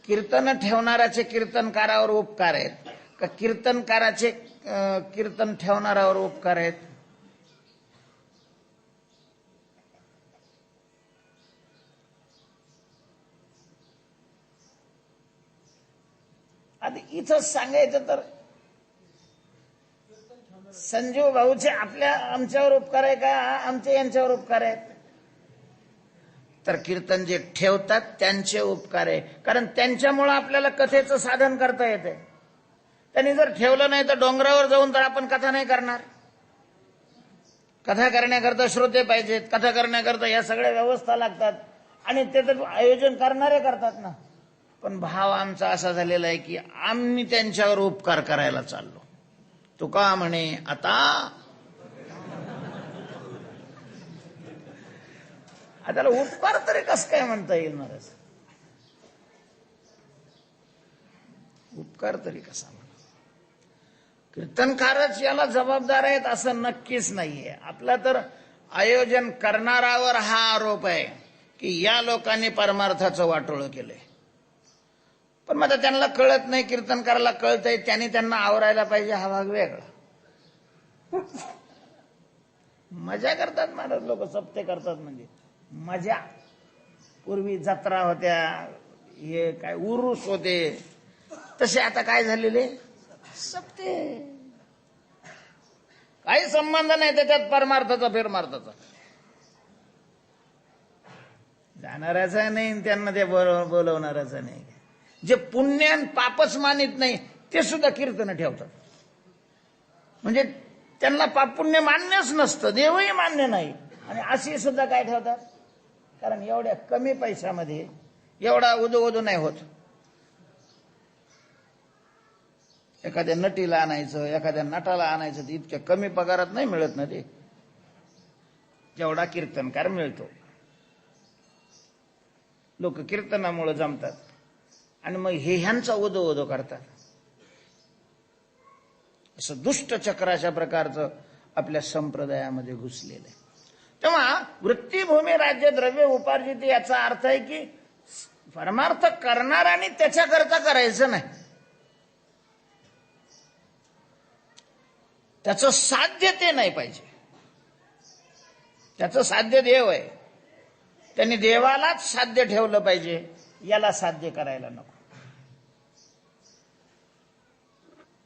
कीर्तन ठेवणाऱ्याचे कीर्तनकारावर उपकार आहेत का कीर्तनकाराचे कीर्तन ठेवणाऱ्यावर उपकार आहेत? आधी इथंच सांगायचं तर संजीव भाऊचे आमच्यावर उपकार आहे का आमचे यांच्यावर उपकार आहेत? तर कीर्तन जे ठेवतात त्यांचे उपकार आहे, कारण त्यांच्यामुळे आपल्याला कथेचं साधन करता येते. त्यांनी जर ठेवलं नाही तर डोंगरावर जाऊन तर आपण कथा नाही करणार. कथा करण्याकरता श्रोते पाहिजेत, कथा करण्याकरता या सगळ्या व्यवस्था लागतात, आणि ते तर आयोजन करणारे करतात ना. पण भाव आमचा असा झालेला आहे की आम्ही त्यांच्यावर उपकार करायला चाललो. तुका म्हणे आता त्याला उपकार तरी कसं काय म्हणता येईल महाराज? उपकार तरी कसा म्हणा? कीर्तनकारच याला जबाबदार आहेत असं नक्कीच नाहीये. आपला तर आयोजन करणारावर हा आरोप आहे की या लोकांनी परमार्थाचं वाटोळं केलंय. पण मग त्यांना कळत नाही, कीर्तनकाराला कळतंय, त्यांना आवरायला पाहिजे हा भाग वेगळा. मजा करतात महाराज लोक, सप्ते करतात म्हणजे मजा. पूर्वी जत्रा होत्या, हे काय उरूस होते, तसे आता काय झालेले सप्ते. काही संबंध नाही त्याच्यात परमार्थाचा फिरमार्थाचा. जाणाऱ्याचा नाही, त्यांना ते बोलवणाऱ्याचा नाही. जे पुण्य आणि पापच मानित नाही ते सुद्धा कीर्तन ठेवतात. म्हणजे त्यांना पाप पुण्य मान्यच नसतं, देवही मान्य नाही, आणि अशी सुद्धा काय ठेवतात. कारण एवढ्या कमी पैशामध्ये एवढा उदो नाही होत. एखाद्या नटीला आणायचं, एखाद्या नटाला आणायचं, तर इतक्या कमी पगारात नाही मिळत ना ते, जेवढा कीर्तनकार मिळतो. लोक कीर्तनामुळे जमतात आणि मग हे ह्यांचा उदो करतात. असं दुष्ट चक्राच्या प्रकारचं आपल्या संप्रदायामध्ये घुसलेलं आहे. तेव्हा वृत्तीभूमी राज्य द्रव्य उपार्जित याचा अर्थ आहे की परमार्थ करणार आणि त्याच्याकरता करायचं नाही. त्याचं साध्य ते नाही पाहिजे. त्याचं साध्य देव आहे, त्यांनी देवालाच साध्य ठेवलं पाहिजे. याला साध्य करायला नको.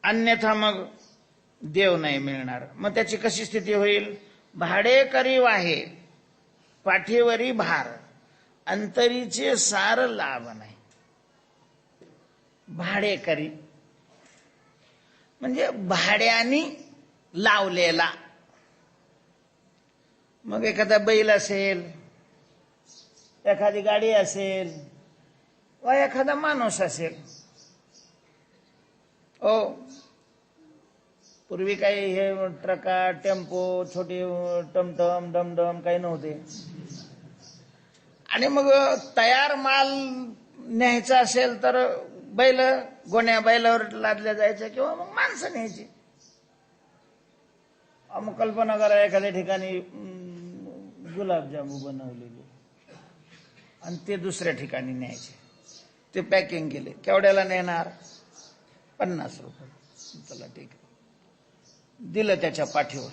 अन्यथा मग देव नाही मिळणार. मग त्याची कशी स्थिती होईल? भाडेकरी वाहे पाठीवरी भार, अंतरीचे सार लाभ नाही. भाडेकरी म्हणजे भाड्यानी लावलेला. मग एखादा बैल असेल, एखादी गाडी असेल, वा एखादा माणूस असेल. ओ पूर्वी काही हे ट्रका, टेम्पो, छोटे टमटम, डमडम काही नव्हते. आणि मग तयार माल न्यायचा असेल तर बैल, गोण्या बैलावर लादल्या जायच्या किंवा मग माणसं न्यायची. मग कल्पना करा एखाद्या ठिकाणी गुलाबजामू बनवलेले आणि ते दुसऱ्या ठिकाणी न्यायचे. ते पॅकिंग केले. केवढ्याला नेणार? 50 रुपये. चला ठीक आहे, दिलं त्याच्या पाठीवर.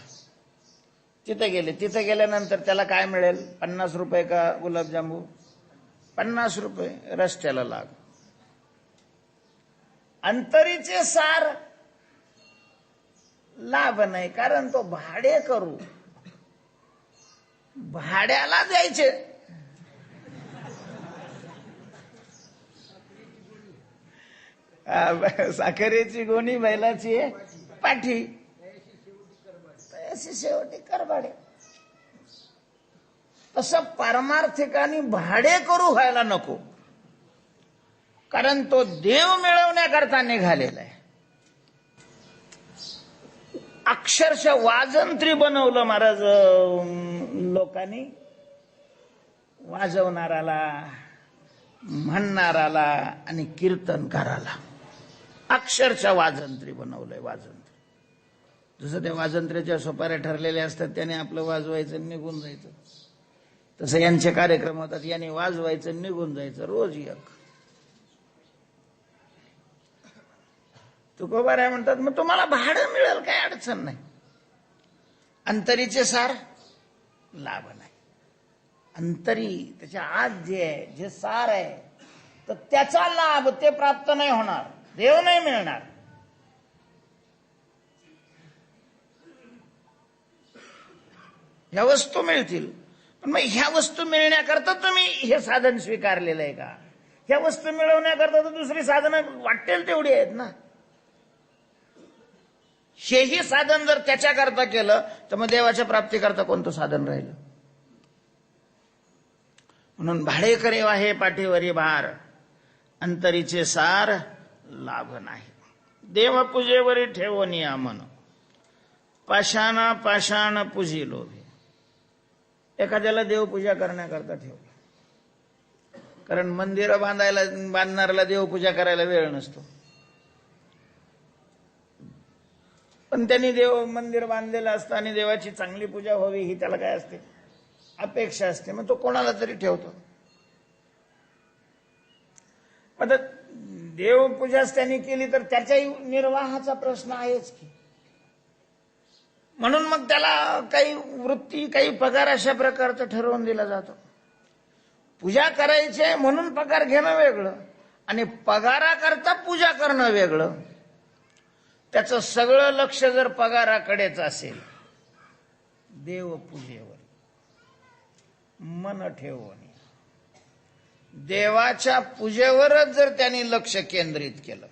तिथे गेले. तिथे गेल्यानंतर त्याला काय मिळेल? 50 रुपये का गुलाबजामू? 50 रुपये. रस्त्याला लाग. अंतरीचे सार लाभ नाही, कारण तो भाडे करू, भाड्याला द्यायचे. साखरेची गोणी बैलाची पाठी, अशी शेवटी करभाडे. तसं पारमार्थिकानी भाडे करू व्हायला नको, कारण तो देव मिळवण्याकरता निघालेला आहे. अक्षरशः वाजंत्री बनवलं महाराज लोकांनी. वाजवणाराला, म्हणणाराला आणि कीर्तनकाराला अक्षरशः वाजंत्री बनवलंय. वाजंत्री जसं त्या वाजंत्र्याच्या सोपाऱ्या ठरलेल्या असतात, त्याने आपलं वाजवायचं निघून जायचं. तसं यांचे कार्यक्रम होतात, याने वाजवायचं निघून जायचं. रोज एक. तुकोबाराय म्हणतात मग तुम्हाला भाडं मिळेल, काय अडचण नाही. अंतरीचे सार लाभ नाही. अंतरी त्याच्या आत जे आहे, जे सार आहे, तर त्याचा लाभ ते प्राप्त नाही होणार. देव नाही मिळणार. ह्या वस्तू मिळतील, पण मग ह्या वस्तू मिळण्याकरता तुम्ही हे साधन स्वीकारलेलं आहे का? ह्या वस्तू मिळवण्याकरता तर दुसरी साधनं वाटेल तेवढी आहेत ना. हेही साधन जर त्याच्याकरता केलं तर मग देवाच्या प्राप्तीकरता कोणतं साधन राहिलं? म्हणून भाडेकरी वाहे पाठीवरी भार, अंतरीचे सार लाभ नाही. देवपूजेवरी ठेवोनिया मन, पाषाणा पाषाण पूजी लोभे. एखाद्याला देवपूजा करण्याकरता ठेवलं, कारण मंदिर बांधणाऱ्याला देवपूजा करायला वेळ नसतो. पण त्यांनी मंदिर बांधलेलं असतं आणि देवाची चांगली पूजा व्हावी ही त्याला काय असते? अपेक्षा असते. मग तो कोणाला तरी ठेवतो. आता देवपूजाच त्यांनी केली तर त्याच्याही निर्वाहाचा प्रश्न आहेच की. म्हणून मग त्याला काही वृत्ती, काही पगार अशा प्रकारचं ठरवून दिला जातो. पूजा करायची म्हणून पगार घेणं वेगळं आणि पगाराकरता पूजा करणं वेगळं. त्याचं सगळं लक्ष जर पगाराकडेच असेल, देवपूजेवर मन ठेवून देवाच्या पूजेवरच जर त्यांनी लक्ष केंद्रित केलं.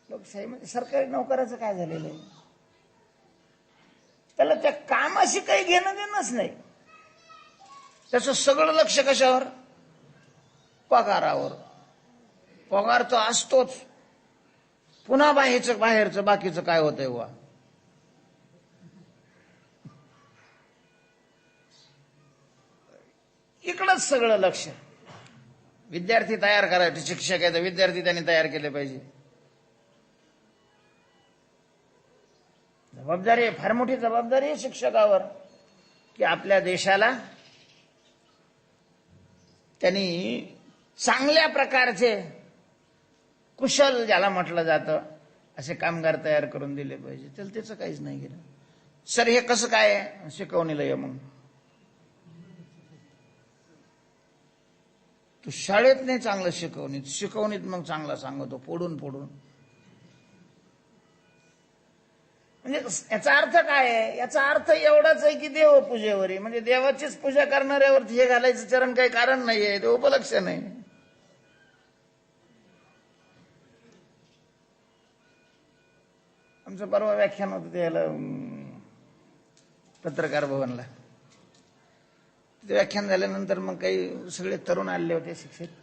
लोकशाहीमध्ये सरकारी नोकराचं काय झालेलं आहे? त्याला त्या कामाशी काही घेणं देणंच नाही. त्याचं सगळं लक्ष कशावर? पगारावर. पगार तर असतोच, पुन्हा बाहेरचं बाकीचं काय होतंय वा. इकडंच सगळं लक्ष. विद्यार्थी तयार करायचे, शिक्षक आहे तर विद्यार्थी त्यांनी तयार केले पाहिजे. जबाबदारी आहे, फार मोठी जबाबदारी आहे शिक्षकावर, की आपल्या देशाला त्यांनी चांगल्या प्रकारचे कुशल, ज्याला म्हटलं जातं, असे कामगार तयार करून दिले पाहिजे. त्याला त्याचं काहीच नाही केलं. सर हे कसं काय शिकवणीला ये? मग तू शाळेत नाही चांगलं शिकवणीत मग चांगला सांगतो पोडून पोडून. म्हणजे याचा अर्थ काय आहे? याचा अर्थ एवढाच आहे की देवपूजेवर, म्हणजे देवाचीच पूजा करणाऱ्यावरती हे घालायचं चरण काही कारण नाहीये, ते उपलक्षण आहे. आमचं परवा व्याख्यान होतं त्याला पत्रकार भवनला. ते व्याख्यान झाल्यानंतर मग काही सगळे तरुण आले होते शिक्षक,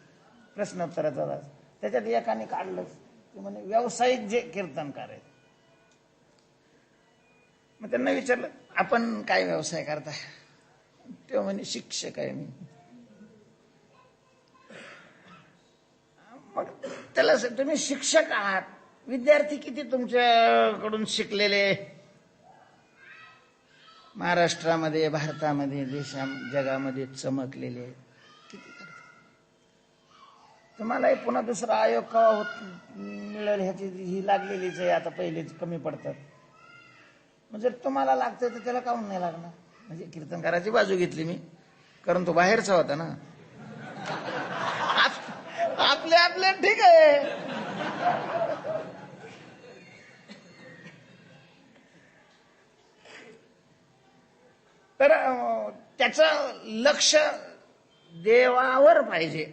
प्रश्नोत्तराचा तास. त्याच्यात एकाने काढलं ते म्हणे व्यावसायिक जे कीर्तनकार आहेत. मग त्यांना विचारलं आपण काय व्यवसाय करताय? तेव्हा म्हणे शिक्षक आहे मी. मग त्याला तुम्ही शिक्षक आहात, विद्यार्थी किती तुमच्याकडून शिकलेले महाराष्ट्रामध्ये, भारतामध्ये, जगामध्ये चमकलेले किती करतात? तुम्हाला पुन्हा दुसरा आयोग केव्हा मिळेल ह्याची ही लागलेलीच आहे. आता पहिलेच कमी पडतात. म्हणजे तुम्हाला लागतंय तर त्याला काहून नाही लागणार? म्हणजे कीर्तनकाराची बाजू घेतली मी, कारण तो बाहेरचा होता ना. आपले ठीक आहे. तर त्याचं लक्ष देवावर पाहिजे.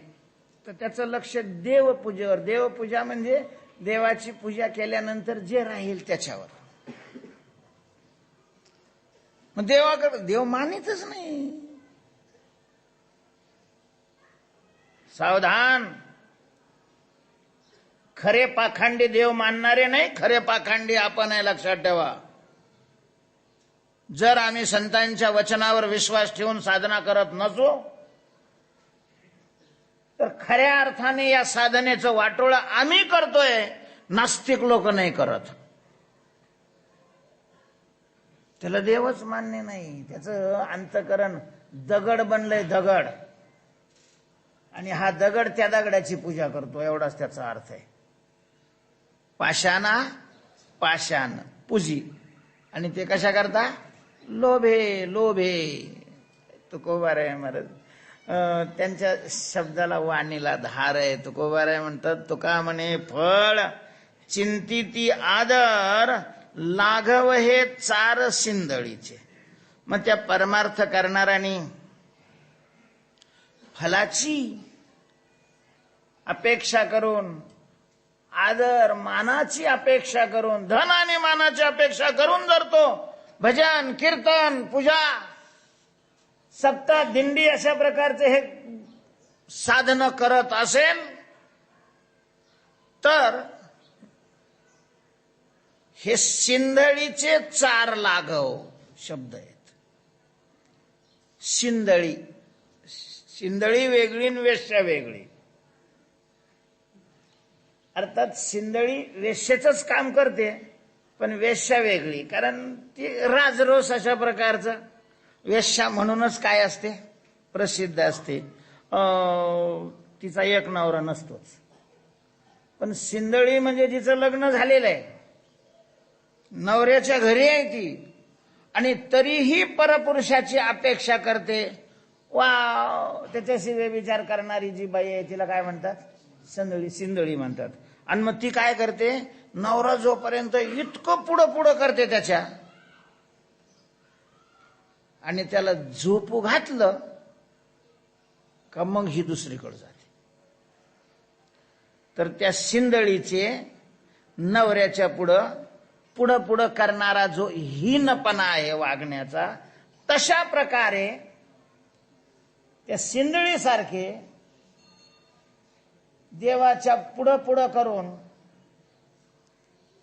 तर त्याचं लक्ष देवपूजेवर. देवपूजा म्हणजे देवाची पूजा केल्यानंतर जे राहील त्याच्यावर. मग देवाकडे देव मानितच नाही. सावधान, खरे पाखांडी देव मानणारे नाही, खरे पाखांडी आपण आहे, लक्षात ठेवा. जर आम्ही संतांच्या वचनावर विश्वास ठेवून साधना करत नसू तर खऱ्या अर्थाने या साधनेचं वाटोळं आम्ही करतोय, नास्तिक लोक नाही करत. त्याला देवच मान्य नाही. त्याचं अंतःकरण दगड बनलंय, दगड. आणि हा दगड त्या दगडाची पूजा करतो, एवढाच त्याचा अर्थ आहे. पाषाणा पाषाण पूजी. आणि ते कशा करता? लोभे लोभे. तुकोबाराय महाराज त्यांच्या शब्दाला वाणीला धार आहे. तुकोबाराय म्हणतात, तुका म्हणे फळ चिंतिती आदर लाघव हे चार सिंदळीचे. मग त्या परमार्थ करणाऱ्यानी फलाची अपेक्षा करून, आदर मानाची अपेक्षा करून, धन आणि मानाची अपेक्षा करून जर तो भजन कीर्तन पूजा सप्ताह दिंडी अशा प्रकारचे हे साधन करत असेल तर हे सिंधळीचे चार लाघव शब्द आहेत. सिंधळी, सिंधळी वेगळी आणि वेश्या वेगळी. अर्थात सिंधळी वेश्येचंच काम करते, पण वेश्या वेगळी, कारण ती राजरोस अशा प्रकारचं. वेश्या म्हणूनच काय असते? प्रसिद्ध असते. तिचा एक नवरा नसतोच. पण सिंधळी म्हणजे जिचं लग्न झालेलं आहे, नवऱ्याच्या घरी आहे ती, आणि तरीही परपुरुषाची अपेक्षा करते. वा, त्याच्याशी विचार करणारी जी बाई आहे तिला काय म्हणतात? सिंधळी म्हणतात. आणि मग ती काय करते? नवरा जोपर्यंत इतकं पुढं पुढं करते त्याच्या, आणि त्याला झोपू घातलं का मग ही दुसरीकडे जाते. तर त्या सिंधळीचे नवऱ्याच्या पुढं पुढं पुढं करणारा जो हीनपणा आहे वागण्याचा, तशा प्रकारे त्या सिंधळीसारखे देवाच्या पुढं पुढं करून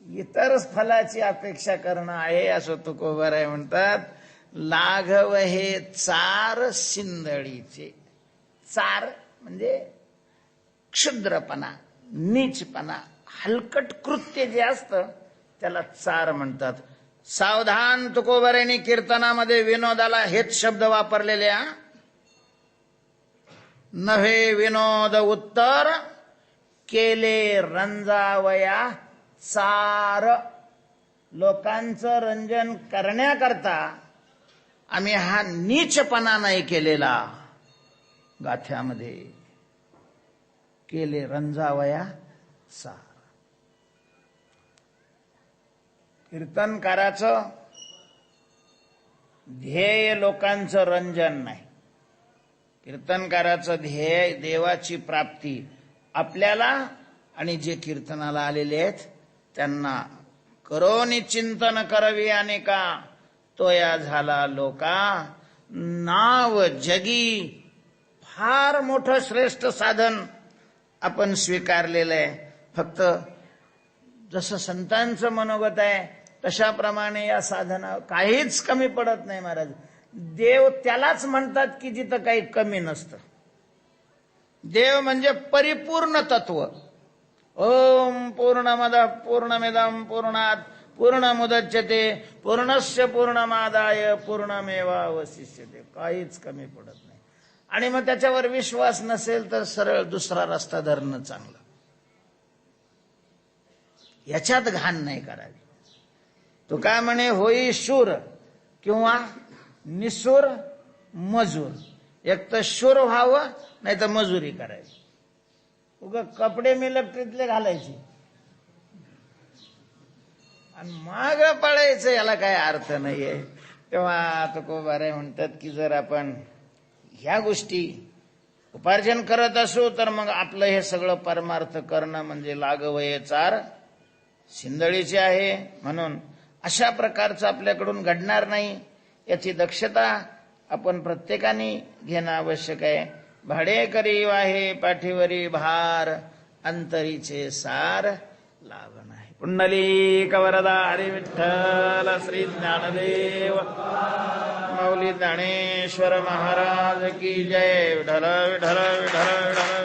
इतर फलाची अपेक्षा करणं आहे, असं तुकोबाराय म्हणतात. लाघव हे चार सिंधळीचे. चार म्हणजे क्षुद्रपणा, नीचपणा, हलकट कृत्य जे असतं त्याला चार म्हणतात. सावधान, तुकोबारायांनी कीर्तनामध्ये विनोदाला हेच शब्द वापरलेले. नव्हे विनोद उत्तर केले रंजावया चार. लोकांचं रंजन करण्याकरता आम्ही हा नीचपणा नाही केलेला गाथ्यामध्ये. केले रंजावया सार. कीर्तनकाराचं ध्येय लोकांचं रंजन नाही. कीर्तनकाराचं ध्येय देवाची प्राप्ती आपल्याला आणि जे कीर्तनाला आलेले आहेत त्यांना. करोनी चिंतन करवी अनेका तोया झाला लोका नाव जगी. फार मोठं श्रेष्ठ साधन आपण स्वीकारलेलं आहे. फक्त जसं संतांचं मनोगत आहे तशाप्रमाणे या साधना काहीच कमी पडत नाही महाराज. देव त्यालाच म्हणतात की जिथं काही कमी नसतं. देव म्हणजे परिपूर्ण तत्व. ओम पूर्णमदः पूर्णमिदं पूर्णात् पूर्णमुदच्यते पूर्णस्य पूर्णमादाय पूर्णमेवावशिष्यते. काहीच कमी पडत नाही. आणि मग त्याच्यावर विश्वास नसेल तर सरळ दुसरा रस्ता धरणं चांगलं. याच्यात घाण नाही करावी. तो काय म्हणे, होई शूर किंवा निसूर मजूर. एक तर शूर व्हावं नाही तर मजुरी करायची. उगा कपडे मिलिटरीतले घालायचे आणि माग पडायचं याला काय अर्थ नाहीये. तेव्हा तुकोबाराय म्हणतात की जर आपण ह्या गोष्टी उपार्जन करत असू तर मग आपलं हे सगळं परमार्थ करणं म्हणजे लागवये चार शिंदळीचे आहे. म्हणून अशा प्रकारचं आपल्याकडून घडणार नाही याची दक्षता आपण प्रत्येकाने घेणं आवश्यक आहे. भाडेकरी वाहे पाठीवरी भार अंतरीचे सार लाभ नाही. पुंडलिक वरदा हरी विठ्ठल श्री ज्ञानदेव माऊली ज्ञानेश्वर महाराज की जय. विठ्ठल विठ्ठल विठ्ठल विठ्ठल.